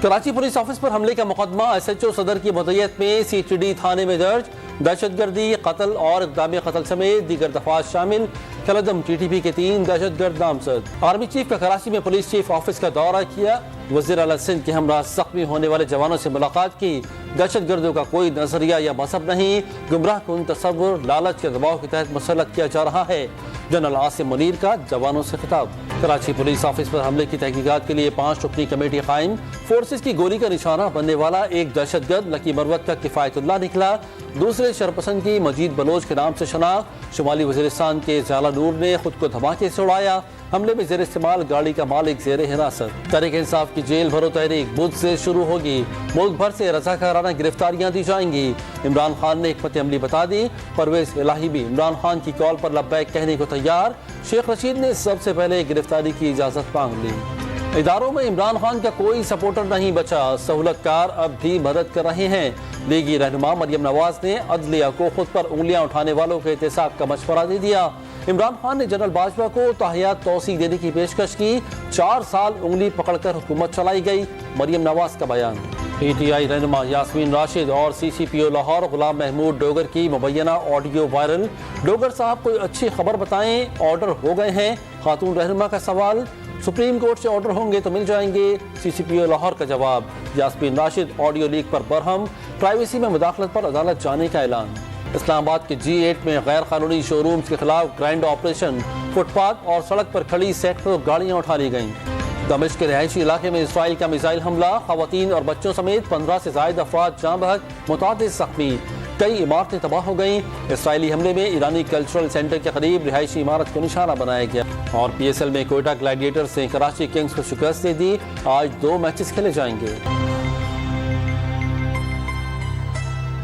Karachi police office پر حملے کا مقدمہ SHO صدر کی مدعیت میں CTD تھانے میں درج. دہشت گردی، قتل اور اقدام قتل سمیت دیگر دفعات شامل. کلعدم TTP کے 3 دہشت گرد نامزد. آرمی چیف کا کراچی میں پولیس چیف آفس کا دورہ کیا. وزیر اعلیٰ سندھ کے ہمراہ زخمی ہونے والے جوانوں سے ملاقات کی. دہشت گردوں کا کوئی نظریہ یا مذہب نہیں، گمراہ کن تصور لالچ کے دباؤ کے تحت مسلط کیا جا رہا ہے. جنرل عاصم منیر کا جوانوں سے خطاب. کراچی پولیس آفس پر حملے کی تحقیقات کے لیے 5 رکنی کمیٹی قائم. فورسز کی گولی کا نشانہ بننے والا ایک دہشت گرد لکی مروت کا کفایت اللہ نکلا. دوسرے شرپسند کی مجید بلوچ کے نام سے شناخت. شمالی وزیرستان کے زالہ نور نے خود کو دھماکے سے اڑایا. حملے میں زیر استعمال گاڑی کا مالک زیر حراست. تحریک انصاف کی جیل بھرو تحریک بدھ سے شروع ہوگی. ملک بھر سے رضاکارانہ گرفتاریاں دی جائیں گی. عمران خان نے حکمت عملی بتا دی. پرویز الہی بھی عمران خان کی کال پر لبیک کہنے کو تیار. شیخ رشید نے سب سے پہلے گرفتاری کی اجازت مانگ لی. اداروں میں عمران خان کا کوئی سپورٹر نہیں بچا. سہولت کار اب بھی مدد کر رہے ہیں. لیگی رہنما مریم نواز نے عدلیہ کو خود پر انگلیاں اٹھانے والوں کے احتساب کا مشورہ دے دیا. عمران خان نے جنرل باجوہ کو تاحیات توسیع دینے کی پیشکش کی. 4 سال انگلی پکڑ کر حکومت چلائی گئی. مریم نواز کا بیان. PTI رہنما یاسمین راشد اور CCPO لاہور غلام محمود ڈوگر کی مبینہ آڈیو وائرل. ڈوگر صاحب کوئی اچھی خبر بتائیں، آرڈر ہو گئے ہیں. خاتون رہنما کا سوال. سپریم کورٹ سے آرڈر ہوں گے تو مل جائیں گے. CCPO لاہور کا جواب. یاسمین راشد آڈیو لیک پر برہم. پرائیویسی میں مداخلت پر عدالت جانے کا اعلان. اسلام آباد کے G8 میں غیر قانونی شو رومز کے خلاف گرینڈ آپریشن. فٹ پاتھ اور سڑک پر کھڑی سینکڑوں گاڑیاں اٹھا لی گئیں. دمشق کے رہائشی علاقے میں اسرائیل کا میزائل حملہ. خواتین اور بچوں سمیت 15 سے زائد افراد جاں بحق، متعدد زخمی. کئی عمارتیں تباہ ہو گئیں. اسرائیلی حملے میں ایرانی کلچرل سینٹر کے قریب رہائشی عمارت کو نشانہ بنایا گیا. اور PSL میں کوئٹہ گلیڈیٹرز نے کراچی کنگز کو شکست دے دی. آج 2 میچز کھیلے جائیں گے.